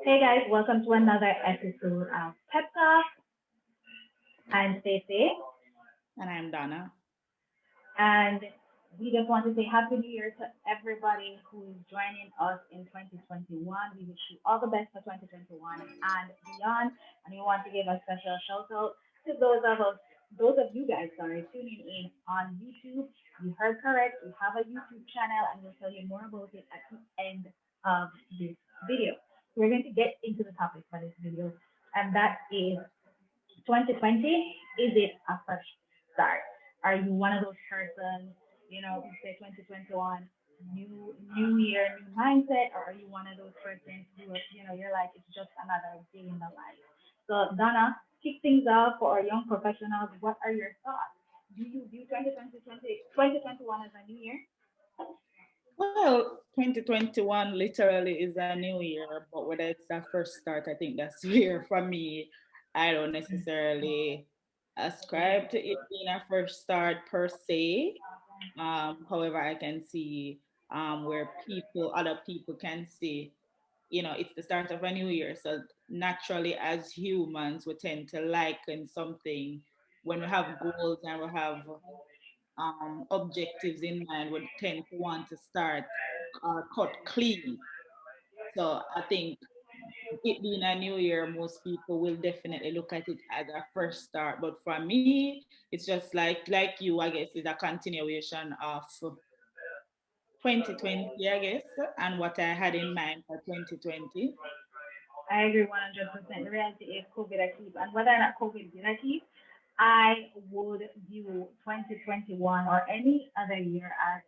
Hey guys, welcome to another episode of PepTalk. I'm Stacey, And I'm Donna. and we just want to say Happy New Year to everybody who is joining us in 2021. We wish you all the best for 2021 and beyond. And we want to give a special shout out to those of you guys, sorry, tuning in on YouTube. You heard correct. We have a YouTube channel, and we'll tell you more about it at the end of this video. We're going to get into the topic for this video, and that is 2020, is it a fresh start? Are you one of those persons, who say 2021, new year, new mindset, or are you one of those persons who, you're like, it's just another day in the life? So, Donna, kick things off for our young professionals. What are your thoughts? Do you view 2021 as a new year? Well, 2021 literally is a new year, but whether it's that first start, I think that's where for me, I don't necessarily ascribe to it being a first start per se. However, I can see where other people can see, it's the start of a new year. So naturally, as humans, we tend to liken something when we have goals and we have objectives in mind would tend to want to start cut clean. So I think it being a new year, most people will definitely look at it as a fresh start. But for me, it's just like you, I guess, is a continuation of 2020, I guess, and what I had in mind for 2020. I agree 100%. The reality is COVID I keep, and whether or not COVID did I keep, I would view 2021 or any other year as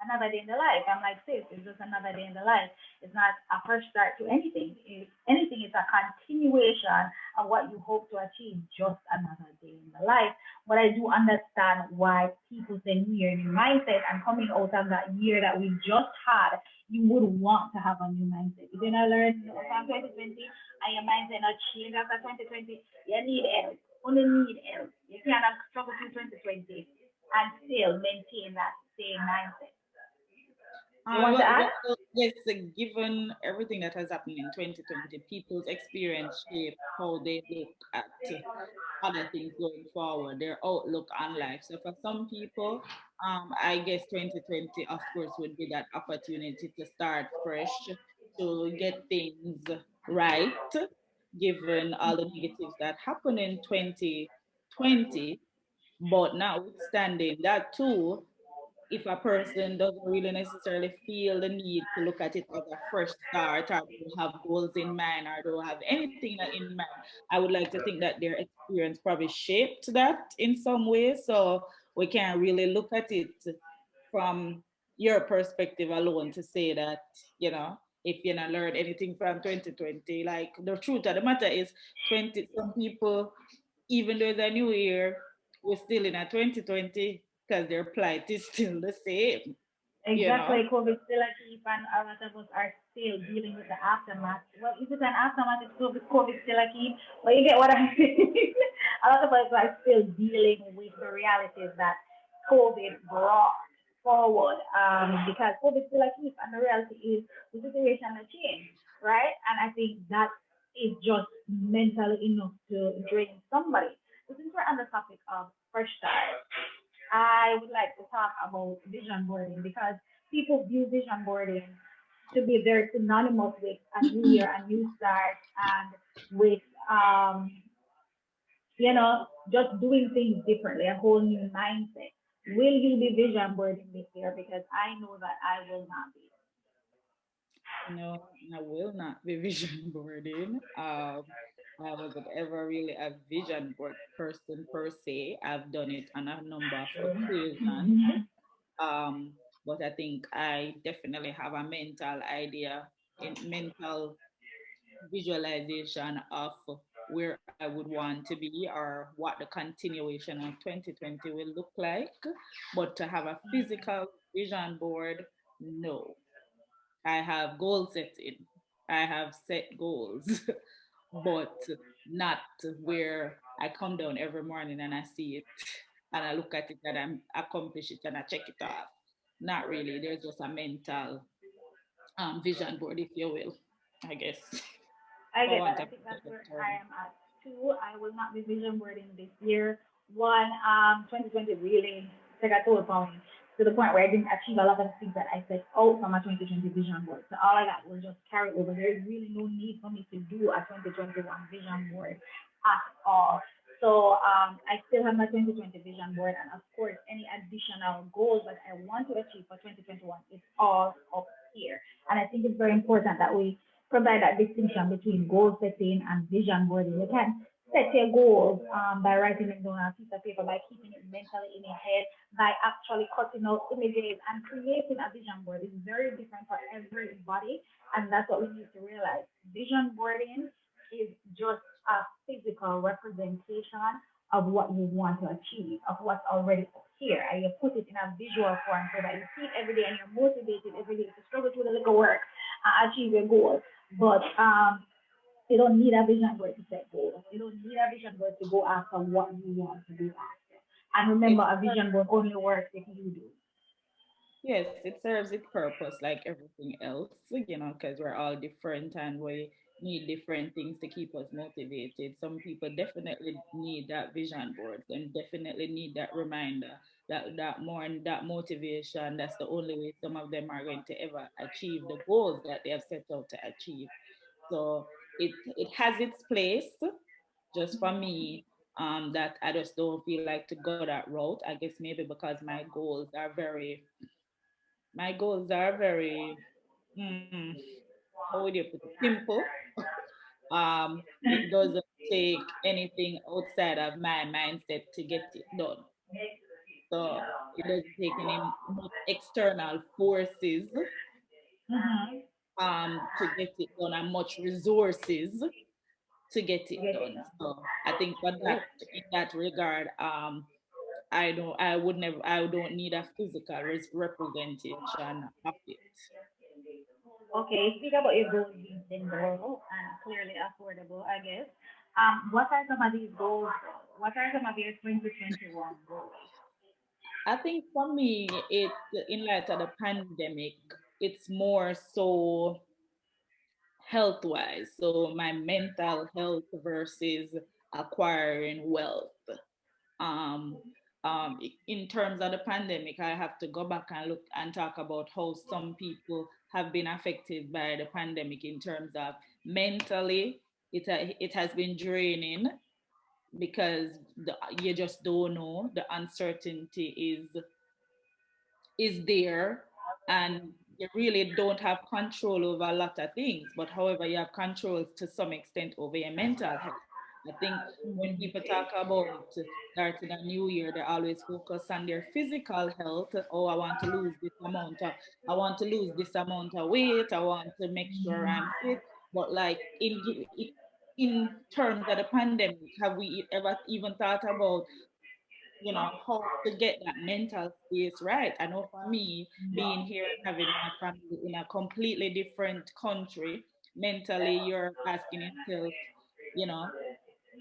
another day in the life. I'm like, sis, it's just another day in the life. It's not a fresh start to anything. If anything, it's a continuation of what you hope to achieve, just another day in the life. But I do understand why people say New Year, new mindset, and coming out of that year that we just had, you would want to have a new mindset. If you not learn from 2020 and your mindset not change after 2020, you need help. Only need help. You cannot struggle through 2020 and still maintain that same mindset. You want to add? Yes, given everything that has happened in 2020, people's experience shape how they look at other things going forward, their outlook on life. So for some people, I guess 2020, of course, would be that opportunity to start fresh, to get things right, given all the negatives that happened in 2020. But notwithstanding that too, if a person doesn't really necessarily feel the need to look at it as a fresh start or don't have goals in mind or don't have anything in mind, I would like to think that their experience probably shaped that in some way. So we can't really look at it from your perspective alone to say that, if you not learned anything from 2020, like the truth of the matter is 20, some people, even though it's a new year, we're still in a 2020 because their plight is still the same, you know. Exactly, COVID still a keep, and a lot of us are still dealing with the aftermath. Well, if it's an aftermath, it's COVID still a keep, but you get what I'm saying. A lot of us are still dealing with the realities that COVID brought forward, because COVID still a keep, and the reality is the situation has changed, right? And I think that is just mental enough to drain somebody. So since we're on the topic of fresh start, I would like to talk about vision boarding because people view vision boarding to be very synonymous with a new year, a new start, and with just doing things differently, a whole new mindset. Will you be vision boarding this year? Because I know that I will not be. No, I will not be vision boarding. I wasn't ever really a vision board person per se. I've done it on a number of occasions. Um, but I think I definitely have a mental visualization of where I would want to be or what the continuation of 2020 will look like. But to have a physical vision board, no. I have goal setting. I have set goals, but not where I come down every morning and I see it and I look at it and I accomplish it and I check it off. Not really. There's just a mental vision board, if you will, I guess. I for get that. want I of think a that's better where term. I am at too. I will not be vision boarding this year. One, 2020 really took a toll on me to the point where I didn't achieve a lot of things that I set out from my 2020 vision board. So all of that will just carry over. There is really no need for me to do a 2021 vision board at all. So I still have my 2020 vision board, and of course, any additional goals that I want to achieve for 2021 is all up here. And I think it's very important that we provide that distinction between goal setting and vision boarding. You can set your goals by writing them down on a piece of paper, by keeping it mentally in your head, by actually cutting out images and creating a vision board. It's very different for everybody, and that's what we need to realize. Vision boarding is just a physical representation of what you want to achieve, of what's already up here, and you put it in a visual form so that you see it every day and you're motivated every day to struggle through the little work and achieve your goals. But you don't need a vision board to set goals. You don't need a vision board to go after what you want to do after. And remember, It's a vision board only works if you do. Yes, it serves its purpose like everything else, because we're all different and we need different things to keep us motivated. Some people definitely need that vision board and definitely need that reminder, that more and that motivation. That's the only way some of them are going to ever achieve the goals that they have set out to achieve. So it has its place. Just for me, that I just don't feel like to go that route. I guess maybe because my goals are very mm, how would you put it, simple. It doesn't take anything outside of my mindset to get it done. So it doesn't take any much external forces Mm-hmm. to get it done and much resources to get To it get it done. done. So I think for Great. that, in that regard, I don't need a physical representation of it. Okay, speak about your goals being simple and clearly affordable, I guess. What are some of these goals? What are some of your 2021 goals? I think for me, in light of the pandemic, it's more so health wise. So my mental health versus acquiring wealth. Um, in terms of the pandemic, I have to go back and look and talk about how some people have been affected by the pandemic in terms of mentally. It has been draining because you just don't know. The uncertainty is there, and you really don't have control over a lot of things, but however you have control to some extent over your mental health. I think when people talk about starting a new year, they always focus on their physical health. Oh, I want to lose this amount of weight, I want to make sure I'm fit. But like in terms of the pandemic, have we ever even thought about how to get that mental space right? I know for me, being here and having my family in a completely different country, mentally you're asking yourself, you know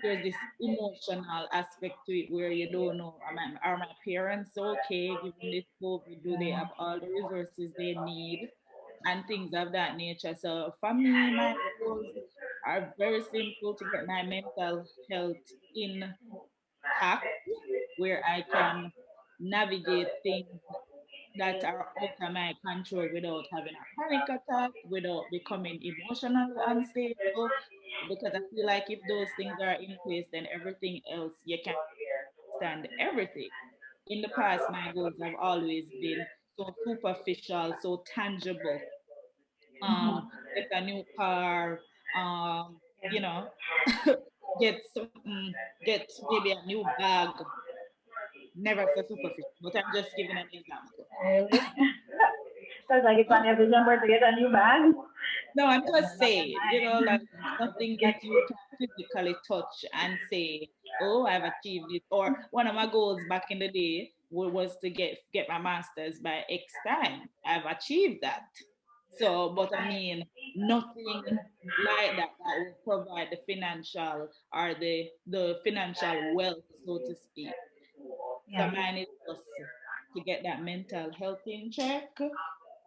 there's this emotional aspect to it where you don't know, are my parents okay given this COVID? Do they have all the resources they need and things of that nature? So for me, my goals are very simple: to get my mental health intact, where I can navigate things that are out of my control without having a panic attack, without becoming emotionally unstable. Because I feel like if those things are in place, then everything else, you can withstand everything. In the past, my goals have always been so superficial, so tangible. Get a new car, um, you know, get something, get maybe a new bag. Never so superficial, but I'm just giving an example. Really? Sounds like it's on every number to get a new bag. No, I'm That's just not saying, mine. like I just something get that you can physically touch and say, "Oh, I've achieved it." Or one of my goals back in the day was to get my master's by X time. I've achieved that. So, but I mean, nothing like that will provide the financial or the financial wealth, so to speak. So yeah, mine is just to get that mental health in check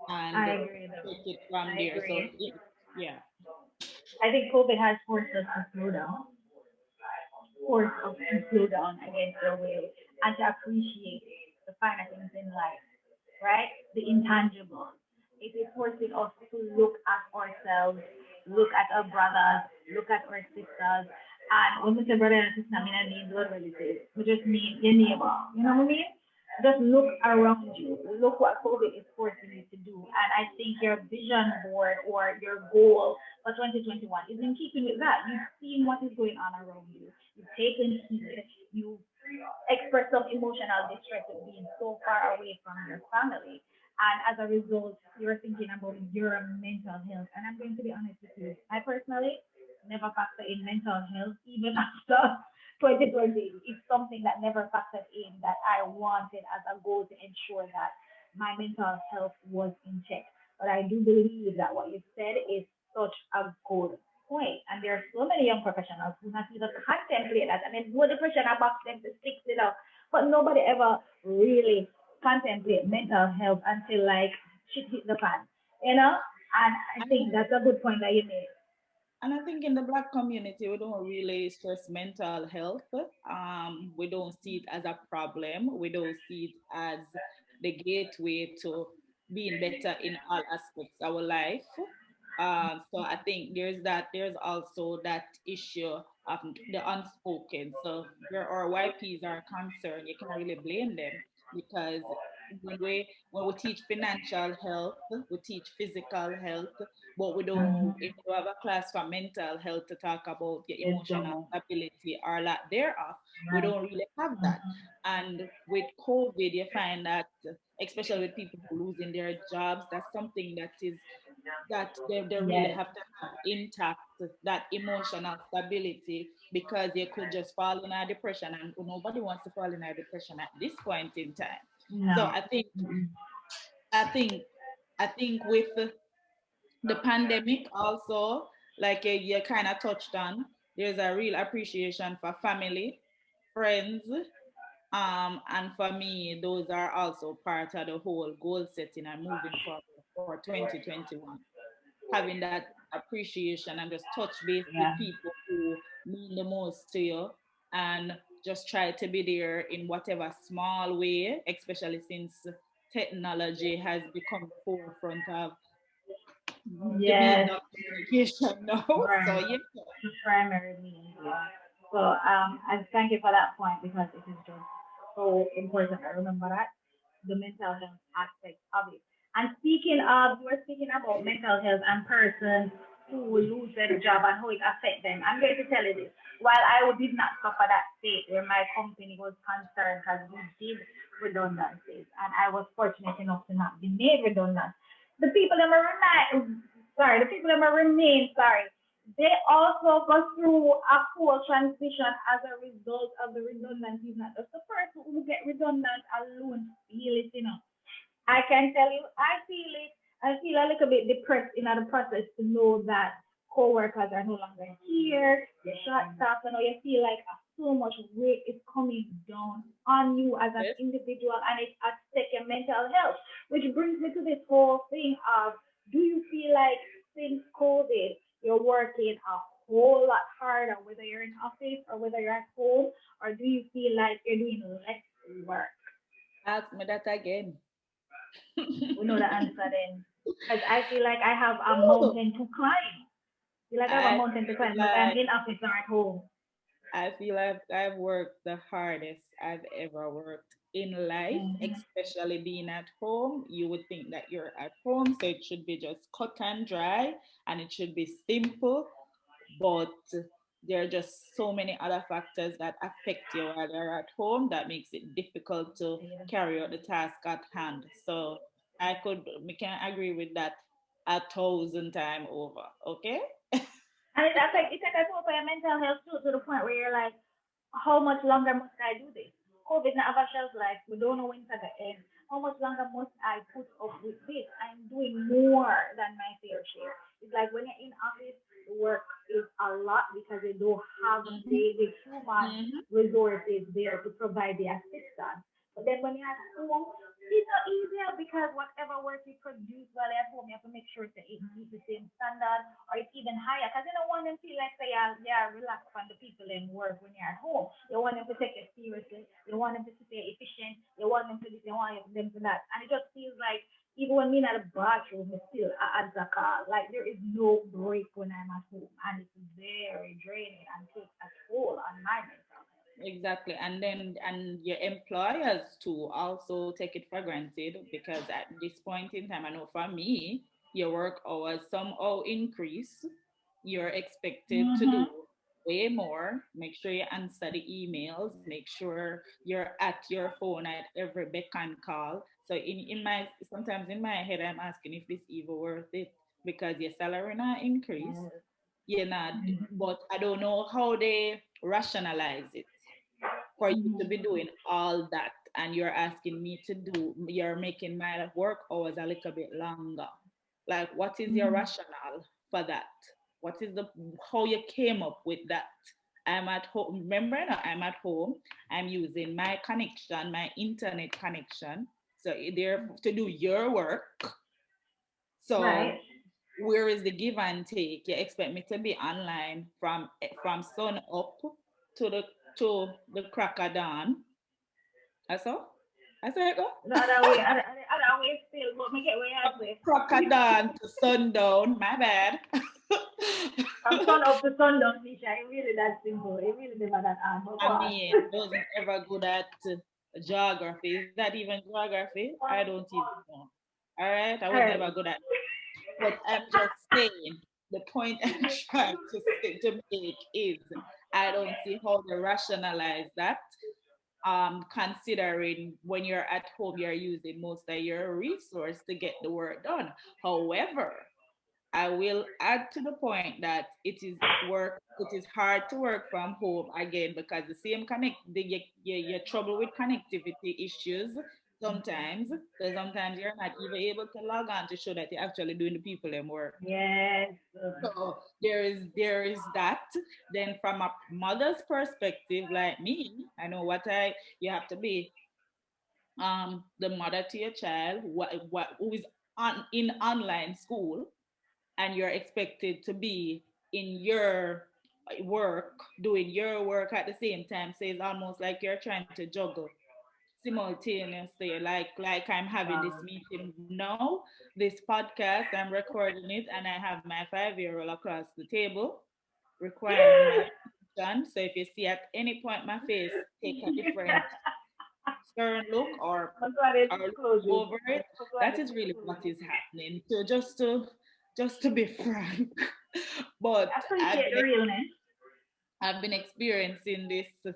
and I agree though. take it from I there. So agree. yeah. I think COVID has forced us to slow down, forced us to slow down against our will and to appreciate the finer things in life, right? The intangible. It is forcing us to look at ourselves, look at our brothers, look at our sisters. And when we say brother and sister, I mean, I mean, what really say? We just mean your neighbor. You know what I mean? Just look around you. Look what COVID is forcing you to do. And I think your vision board or your goal for 2021 is in keeping with that. You've seen what is going on around you. You've taken heed. You express some emotional distress of being so far away from your family. And as a result, you're thinking about your mental health. And I'm going to be honest with you. I personally never factor in mental health even after 2020. It's something that never factored in that I wanted as a goal to ensure that my mental health was in check. But I do believe that what you said is such a good point. And there are so many young professionals who not even contemplate that. I mean, no depression about them to fix it up. But nobody ever really contemplate mental health until like shit hit the fan, you know? And I think that's a good point that you made. And I think in the Black community, we don't really stress mental health. We don't see it as a problem. We don't see it as the gateway to being better in all aspects of our life. So I think there's that. There's also that issue of the unspoken. So where our YPs are concerned, you can't really blame them because when we teach financial health, we teach physical health, but we don't, Mm-hmm. if you have a class for mental health to talk about your It's emotional so stability or lack thereof, we right. don't really have that. Mm-hmm. And with COVID, you find that, especially with people who losing their jobs, that's something that they really Yes. have to have intact, that emotional stability, because you could just fall in a depression, and nobody wants to fall in a depression at this point in time. So No. Mm-mm. I think I think with the pandemic also, like you kind of touched on, there's a real appreciation for family, friends, and for me, those are also part of the whole goal setting and moving forward for 2021. Having that appreciation and just touch base with Yeah. people who mean the most to you, and just try to be there in whatever small way, especially since technology has become the forefront of the means Yes. of communication now. So Right. yeah. The primary means, yeah. So I thank you for that point because it is just so important. I remember that the mental health aspect of it. And speaking of, we were speaking about mental health and persons who lose their job and how it affects them. I'm going to tell you this. While I did not suffer that fate where my company was concerned because we did redundancies and I was fortunate enough to not be made redundant, the people that were remain, sorry, the people that were remain, sorry, they also go through a whole transition as a result of the redundancies. Not just the person who get redundant alone feel it, you know. I can tell you, I feel it. I feel a little bit depressed in the process to know that co-workers are no longer here. You're short staffed, you know, you feel like so much weight is coming down on you as an Yes. individual and it affects your mental health. Which brings me to this whole thing of, do you feel like since COVID you're working a whole lot harder, whether you're in office or whether you're at home, or do you feel like you're doing less work? Ask me that again. We know the answer then. Because I feel like I have a Ooh, mountain to climb. Feel like I have a I mountain to feel climb, whether I'm like in office or at home. I've worked the hardest I've ever worked in life, Mm-hmm. especially being at home. You would think that you're at home, so it should be just cut and dry and it should be simple, but there are just so many other factors that affect you while you're at home that makes it difficult to carry out the task at hand. So we can agree with that 1,000 times over. Okay. And it affects also your mental health too, to the point where you're like, how much longer must I do this? COVID not have a shelf life. We don't know when it's gonna end. How much longer must I put up with this? I'm doing more than my fair share. It's like when you're in office, the work is a lot because they don't have Mhm. the human Mhm. resources there to provide the assistance. But then when you're at home, It's not easier because whatever work you produce while at home, you have to make sure that it meets the same standard or it's even higher. Because you don't want them to feel like they are relaxed from the people in work when you're at home. You want them to take it seriously. You want them to stay efficient. You want them to this. You want them to that. And it just feels like even when me in the bathroom, it's still at the car. Like there is no break when I'm at home, and it's very draining and takes a toll on my mental health. Exactly. And then and your employers too also take it for granted because at this point in time, I know for me, your work hours somehow increase. You're expected to do Mm-hmm. way more. Make sure you answer the emails, make sure you're at your phone at every beck and call. So in my sometimes in my head I'm asking if this even worth it because your salary not increase. Yes. You're not, Mm-hmm. but I don't know how they rationalize it for you to be Mm-hmm. doing all that and you're asking me to do you're making my work hours a little bit longer. Like what is your Mm-hmm. rationale for that? What is the how you came up with that? I'm at home, remember now, I'm at home, I'm using my connection, my internet connection, so there to do your work. Right. So where is the give and take? You expect me to be online from sun up to the crack of dawn. I saw. I saw it go. The other way, other way still, but me get where I say. Crack of dawn to sundown. My bad. From sun up to sundown, Misha, it really that simple. It really never that hard. But go I on. mean, wasn't ever good at geography. Is that even geography? I don't even know. All right, I was All right. never good at. But I'm just saying, the point I'm trying to make is I don't see how they rationalize that. Considering when you're at home, you're using most of your resource to get the work done. However, I will add to the point that it is hard to work from home again because the same you trouble with connectivity issues sometimes. So sometimes you're not even able to log on to show that you're actually doing the people and work. Yes. So there is that. Then from a mother's perspective, like me, I know what I you have to be the mother to your child, what who is on in online school, and you're expected to be in your work, doing your work at the same time. So it's almost like you're trying to juggle simultaneously. Like I'm having this Wow. meeting now, this podcast, I'm recording it, and I have my 5-year-old across the table requiring my attention. So if you see at any point my face take a different stern look I'm glad it's or look closure. over it, I'm glad that it's is really what closure. is happening. So just to be frank, but Appreciate the realness. I've been experiencing this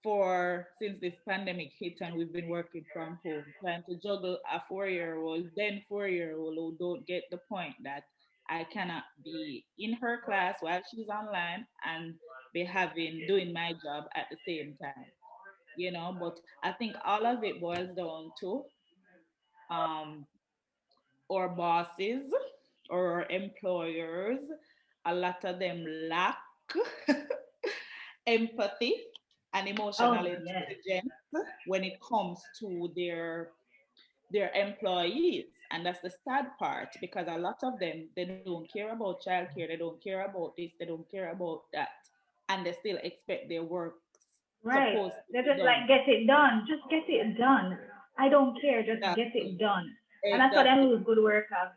for since this pandemic hit and we've been working from home, trying to juggle a 4-year-old, then 4-year-old who don't get the point that I cannot be in her class while she's online and be having doing my job at the same time. But I think all of it boils down to um our bosses or our employers. A lot of them lack empathy and emotional Oh yes. intelligence when it comes to their employees. And that's the sad part because a lot of them they don't care about childcare, they don't care about this, they don't care about that, and they still expect their work Right. supposed to They're be just done. like get it done. Just get it done. I don't care. Just get Exactly. it done. And that's what I Exactly. lose good workers.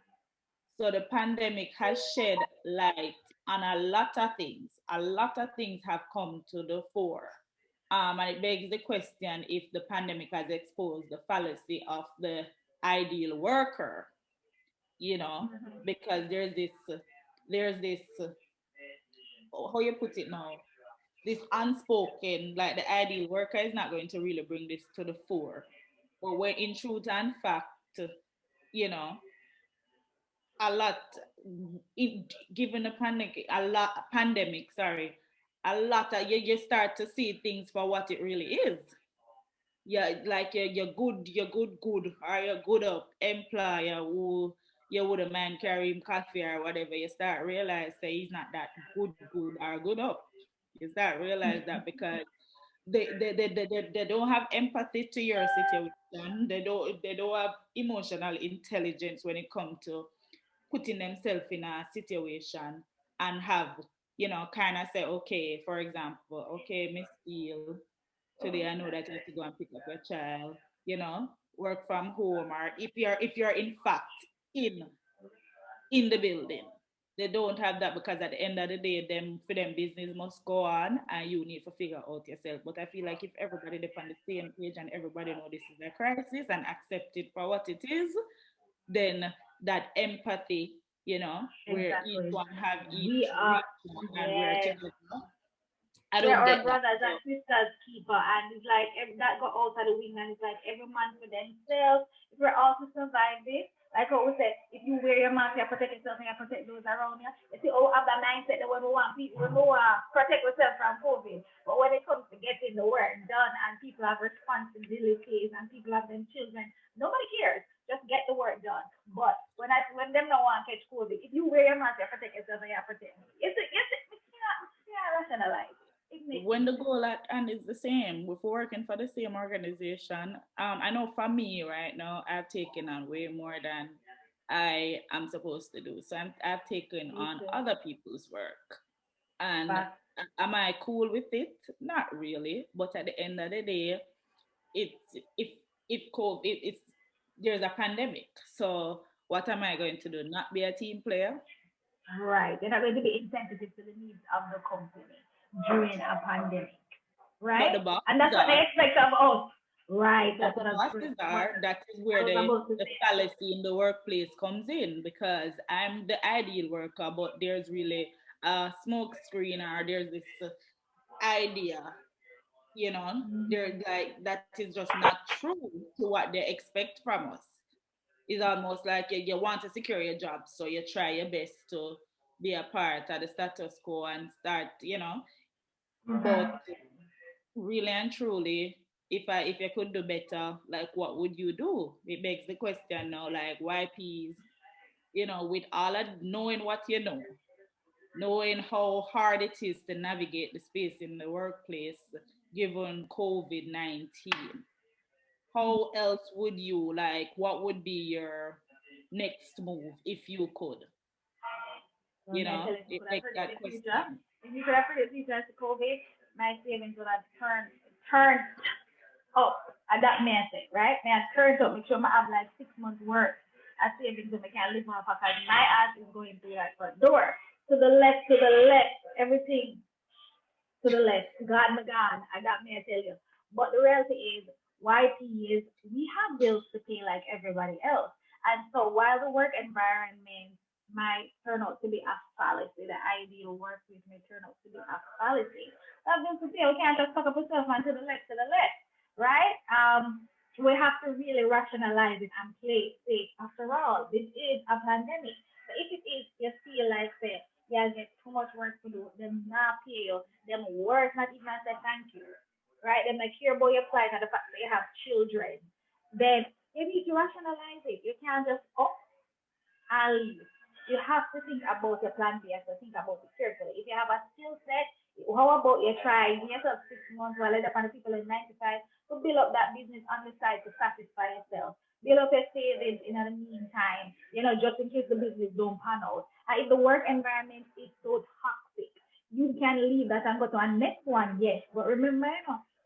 So the pandemic has shed light on a lot of things. A lot of things have come to the fore. And it begs the question if the pandemic has exposed the fallacy of the ideal worker, you know, because there's this how you put it now, this unspoken, like the ideal worker is not going to really bring this to the fore. But when in truth and fact, you know, a lot in, given a pandemic, sorry, a lot of you start to see things for what it really is. Yeah, like you're good or you're good up employer who you wouldn't mind carrying coffee or whatever. You start realize say he's not that good or good up. You start realize that because they don't have empathy to your situation. They don't have emotional intelligence when it comes to putting themselves in a situation and have, kind of say, okay, for example, okay, Miss Steele, today I know that you have to go and pick up your child, work from home, or if you're in fact in the building. They don't have that because at the end of the day, them for them business must go on and you need to figure out yourself. But I feel like if everybody they on the same page and everybody know this is a crisis and accept it for what it is, then that empathy, where each Exactly. one have We each are, reach and we're yes. together. I We're don't our get that. brothers and So, sisters keeper, and it's like that got out of the wing, and it's like every man for themselves. If we're all to survive this, like what we said, if you wear your mask, you protect yourself and you protect those around you. You see, oh, have that mindset that when we want people, we want to protect ourselves from COVID. But when it comes to getting the work done, and people have responsibilities, and people have them children, nobody cares. Just get the work done. But when them no want to catch COVID, if you wear your mask, you protect yourself and you protect me. You rationalize. It makes when the sense. goal at hand is the same, if we're working for the same organization, I know for me right now, I've taken on way more than I am supposed to do. So I've taken Me on too. other people's work. And But am I cool with it? Not really. But at the end of the day, it's if COVID, it's there's a pandemic. So what am I going to do? Not be a team player? right, they're not going to be insensitive to the needs of the company during a pandemic, But the right? And bosses that's what they are. expect of us, right? But That's the what I was bosses are, that is I where was the about to the say that. fallacy in the workplace comes in, because I'm the ideal worker, but there's really a smoke screen, or there's this idea, Mhm. they're like that is just not true to what they expect from us. It's almost like you want to secure your job, so you try your best to be a part of the status quo and start, but Mhm. really and truly, if you could do better, like what would you do? It begs the question now, like why peas, with all of knowing what you know, knowing how hard it is to navigate the space in the workplace given COVID-19. How else would you, like, what would be your next move if you could? So may I tell you, if you It could have begs predicted that the future, question. if you could have predicted the future as COVID, my savings would have turned up at that method, right? May I turn up, make sure I have like 6 months work of savings so I can live off because my ass is going through that front door. To the left, everything to the left. God my God, I got me, I tell you. But the reality is, YP is we have bills to pay like everybody else. And so while the work environment might turn out to be a fallacy, the ideal workplace may turn out to be a fallacy. That bills to pay. We can't just fuck up ourselves and to the left, right? We have to really rationalize it and play it safe. After all, this is a pandemic. So if it is, you feel like say, yeah, get too much work to do, them not pay you, them work not even say thank you, right? Them like care about your plight and the fact that you have children. Then you need to rationalize it. You can't just and you have to think about your plan B and to think about it carefully. If you have a skill set, how about you try yourself 6 months while other kind of people in 95 to build up that business on the side to satisfy yourself. Build up your savings in the meantime, just in case the business don't pan out. And if the work environment is so toxic, you can leave that and go to a next one, yes. But remember,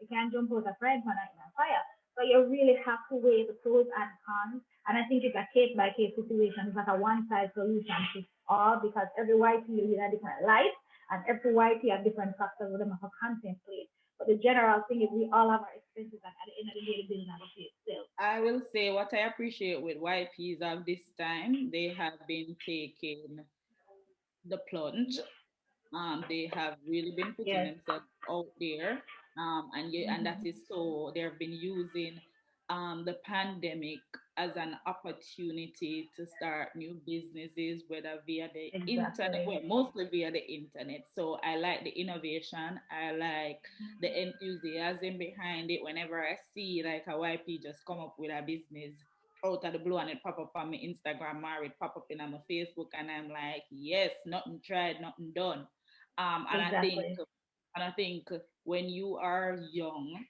you can't jump out a frying pan in a fire. So you really have to weigh the pros and cons, and I think it's a case by case situation. It's not a one size solution fits all because every YP live a different life and every YP have different factors with them have to contemplate. But the general thing is we all have our expenses and at the end of the day the bill never pays itself. I will say what I appreciate with YPs of this time, they have been taking the plunge. They have really been putting Yes. themselves out there, and that is so they've been using the pandemic as an opportunity to start new businesses, whether via the internet, Exactly. well, mostly via the internet. So I like the innovation, I like the enthusiasm behind it. Whenever I see like a YP just come up with a business out of the blue and it pop up on my Instagram or it pop up in on my Facebook, and I'm like, yes, nothing tried, nothing done. And I think Exactly. And I think when you are young,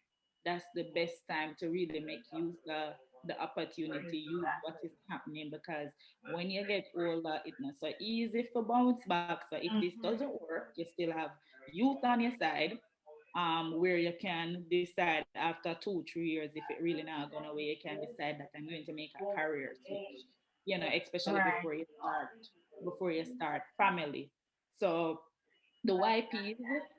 that's the best time to really make use the opportunity, use what is happening, because when you get older, it's not so easy for bounce back. So if this doesn't work, you still have youth on your side, where you can decide after 2 3 years, if it really not gonna work, you can decide that I'm going to make a career switch, especially Right. before you start family. So the YPs,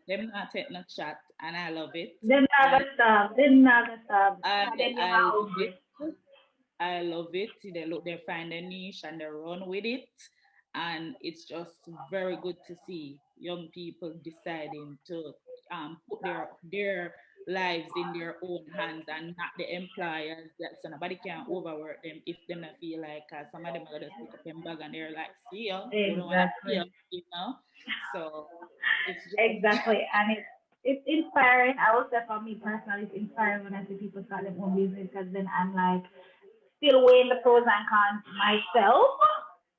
them not take no chat, and I love it. Them I naga stop. Them naga stop. I Cause them them I are love it. hungry. I love it. They find a niche and they run with it, and it's just very good to see young people deciding to put their lives in their own hands and not the employers. That so nobody can overwork them if they not feel like, some of them are gonna just pick up them bag and they're like, see ya, we don't wanna see Exactly. ya. So it's just Exactly. And it's inspiring. I would say for me personally, it's inspiring when I see people start their own business because then I'm like still weighing the pros and cons myself.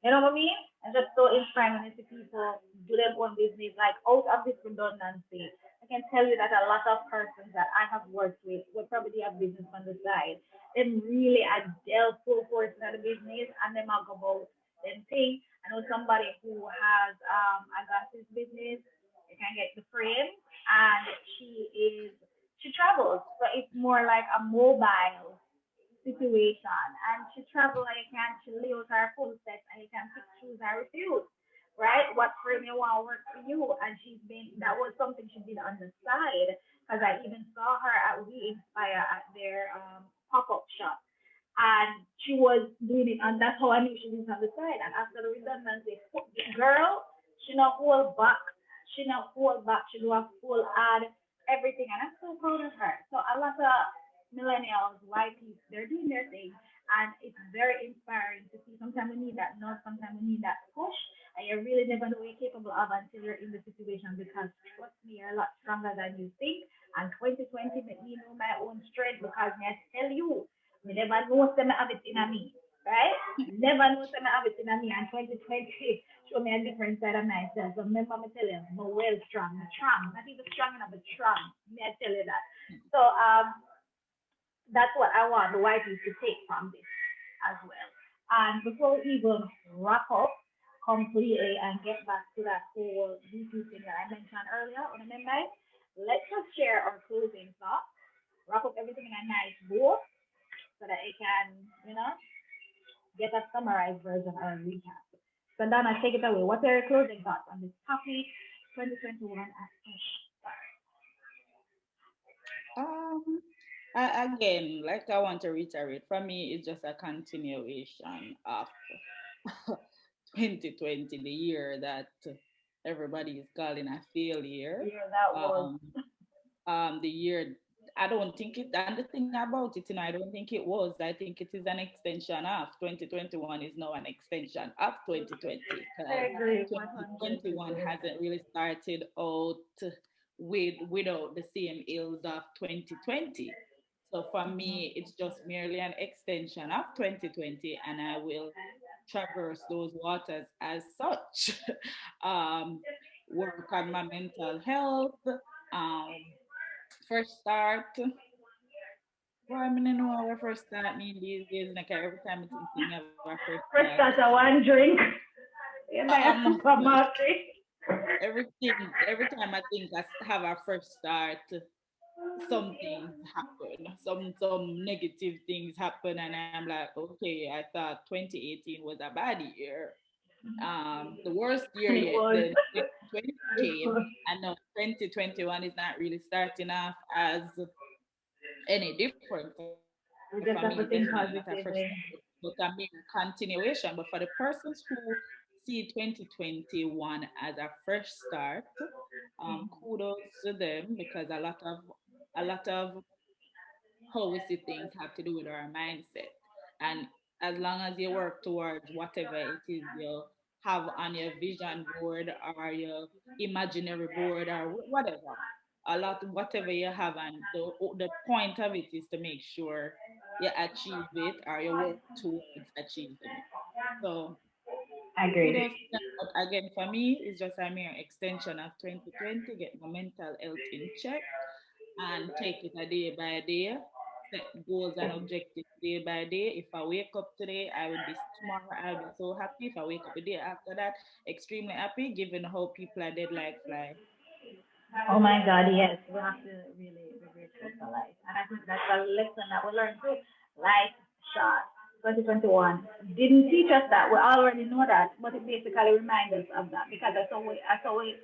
You know what I mean? And just so inspiring when I see people do their own business, like out of this redundancy. I can tell you that a lot of persons that I have worked with will probably have business on the side. Then really I delve full force into the business and then I'll go about them thing. I know somebody who has a glasses business. You can get the frame and she travels. So it's more like a mobile situation. And she travel and you can she leaves her full set and you can pick choose her refuse. Right? What frame you want to work for you. And that was something she did on the side. Because I even saw her at We Inspire at their pop-up shop. And she was doing it, and that's how I knew she was on the side. And after the redundancy, girl, she not hold back. She not hold back. She do a full ad, everything, and I'm so proud of her. So a lot of millennials, white people, they're doing their thing, and it's very inspiring to see. Sometimes we need that nudge, sometimes we need that push, and you really never know what you're capable of until you're in the situation. Because trust me, you're a lot stronger than you think. And 2020 made me know my own strength because I tell you. Me never know some have it in me, right? Never know some have it in me. And 2020 show me a different side of myself. So remember me tell you, I'm well strong, I'm strong, not even strong enough, but strong. Me I tell you that. So that's what I want the white people to take from this as well. And before we even wrap up completely and get back to that whole beauty thing that I mentioned earlier on the member, let's just share our closing thoughts, wrap up everything in a nice bow so that it can, get a summarized version or a recap. So Donna, take it away. What are your closing thoughts on this topic, 2021 as fresh um again, like I want to reiterate, for me, it's just a continuation of 2020, the year that everybody is calling a failure. year that was? Um, the year, I don't think it, and the thing about it, I don't think it was. I think it is an extension of 2021 is now an extension of 2020, I because agree, 2021 100%. hasn't really started out without the same ills of 2020. So for me, it's just merely an extension of 2020, and I will traverse those waters as such. um, Work on my mental health. Um, First start. Well, I mean, I know our first start mean these days. Like every time I think me have a first start. First start a one drink in my supermarket. Every time I think have a fresh start, some things happen, some negative things happen, and I'm like, okay, I thought 2018 was a bad year, the worst year And it yet. was. Then 2020 It came, was. and now 2021 is not really starting off as any different. For me, it's definitely We not a just have fresh to start, think positively. but a mere continuation. But for the persons who see 2021 as a fresh start, kudos to them, because a lot of how we see things have to do with our mindset. And as long as you work towards whatever it is you have on your vision board or your imaginary board or whatever, whatever you have, and the point of it is to make sure you achieve it or you work towards achieving it. So Agreed. kudos to them. But again, for me, it's just a mere extension of 2020, get my mental health in check and take it a day by day, set goals and objectives day by day. If I wake up today, I will be tomorrow, I'll be so happy. If I wake up a day after that, extremely happy, given how people are dead like fly. Oh my God, yes, we have to really be grateful for life. And I think that's a lesson that we learned too. Life short. 2021 didn't teach us that. We already know that, but it basically reminds us of that because that's how we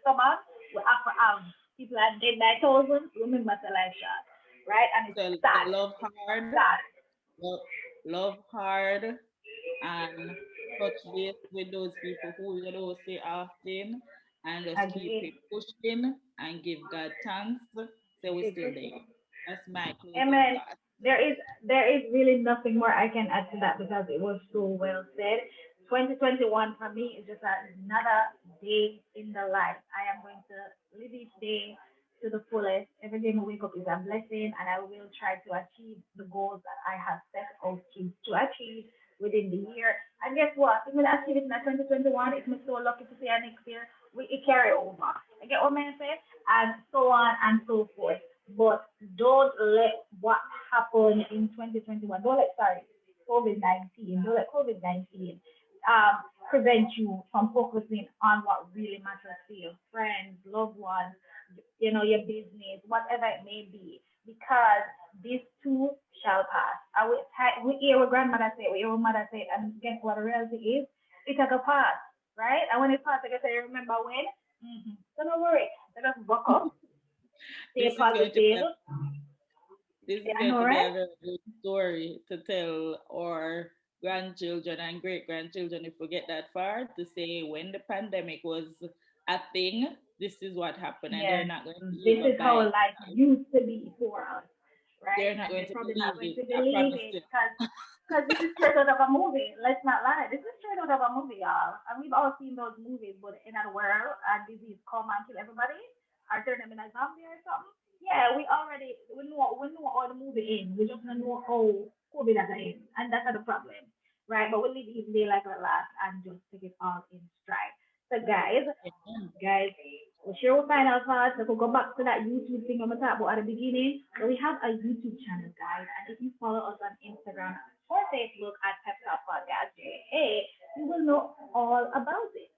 come out. We have to have people that dead by thousands. Remember the life short, right? And it's So sad. love It's hard, sad. love hard, and touch base with those people who you don't see often, and just keep Agreed. it pushing and give God thanks. So we're Big still there. question. That's my closing Amen. thought. There is there is really nothing more I can add to that because it was so well said. 2021 for me is just another day in the life. I am going to live each day to the fullest. Every day I wake up is a blessing, and I will try to achieve the goals that I have set out to achieve within the year. And guess what? If we achieve it in 2021, if I'm so lucky to see it next year, we it carry over. I get what I'm saying? And so on and so forth. But don't let what happened in 2021, don't let, sorry, COVID 19, don't let COVID 19 prevent you from focusing on what really matters to you, friends, loved ones, your business, whatever it may be, because these two shall pass. We hear what grandmother say, we hear what mother say, and guess what the reality is? It took a pass, right? And when it passed, I guess I remember when. So don't worry, let us buck up, stay This is going to be positive. a this Yeah, is I going know, to be right? a very good story to tell our grandchildren and great grandchildren if we get that far to say when the pandemic was a thing, this is what happened, and they're Yes, not going to this live is it how by life used to be for us, right? they're not And going they're to probably not believe going it. to I believe promise it you. because this is straight out of a movie. Let's not lie. This is straight out of a movie, y'all. And we've all seen those movies, but in a world, a disease come and kill everybody, or turn them in a zombie or something. Yeah, we know how the movie ends. We just don't know how COVID has end, and that's not the problem, right? But we live each day like a last and just take it all in stride. So, guys, we share our final thoughts. So we'll go back to that YouTube thing I'm gonna talk about at the beginning. So we have a YouTube channel, guys, and if you follow us on Instagram or Facebook at PepTalk Podcast JA, you will know all about it.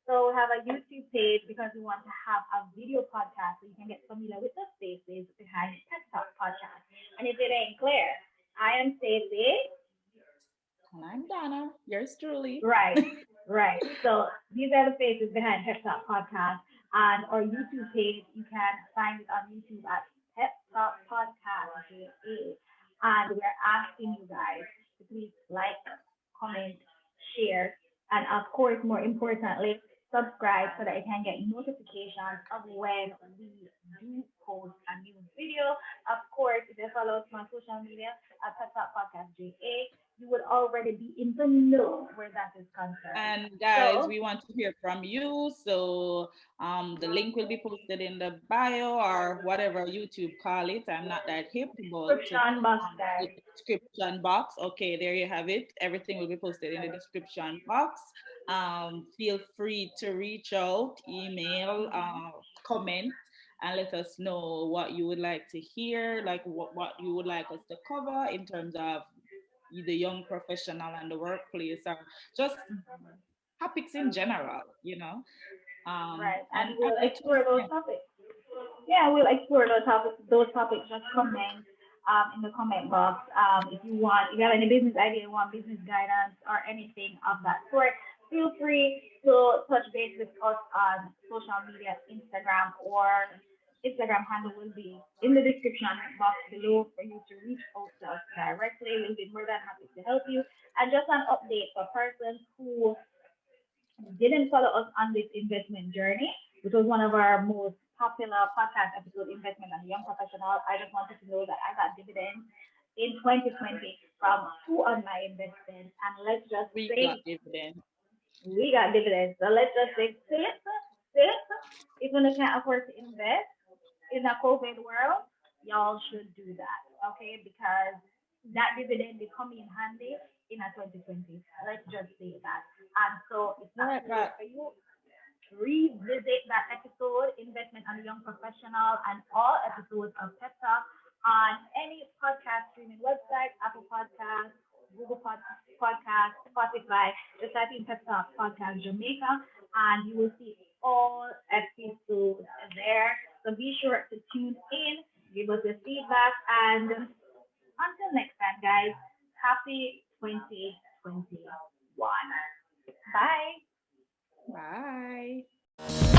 So we have a YouTube page because we want to have a video podcast so you can get familiar with the faces behind PepTalk Podcast. And if it ain't clear, I am Stacey. And I'm Donna, yours truly. Right, right. So these are the faces behind Pep Talk Podcast. And our YouTube page, you can find it on YouTube at Pep Talk Podcast. And we're asking you guys to please like, comment, share, and of course, more importantly, subscribe so that you can get notifications of when we do post a new video. Of course, if you follow us on social media at Pep Talk Podcast JA, you would already be in the know where that is concerned. And guys, So, we want to hear from you. So the link will be posted in the bio or whatever YouTube call it. I'm not that hip, but description box, the guys. description box. Okay, there you have it. Everything will be posted in the description box. Feel free to reach out, email, comment, and let us know what you would like to hear, like what you would like us to cover in terms of the young professional and the workplace, or just topics in general, Right, and and we'll the two explore those cents. topics. Yeah, we'll explore those topics. Those topics, just comment in the comment box. If you want, if you have any business idea, you want business guidance or anything of that sort, feel free to touch base with us on social media, Instagram or Instagram handle will be in the description box below for you to reach out to us directly. We'll be more than happy to help you. And just an update for persons who didn't follow us on this investment journey, which was one of our most popular podcast episode, Investment and Young Professional. I just wanted to know that I got dividends in 2020 from two of my investments. And let's just We got say dividend. we got dividends. So let's just say, sis, even if you can't afford to invest in the COVID world, y'all should do that, okay? Because that dividend will come in handy in a 2020. Let's just say that. And so it's All up right, to you. but For you, revisit that episode, Investment on a Young Professional, and all episodes of Pep Talk on any podcast streaming website, Apple Podcasts, Podcast, Spotify. Just type in Pep Talk Podcast Jamaica, and you will see all episodes there. So be sure to tune in, give us your feedback, and until next time, guys, happy 2021. Bye. bye.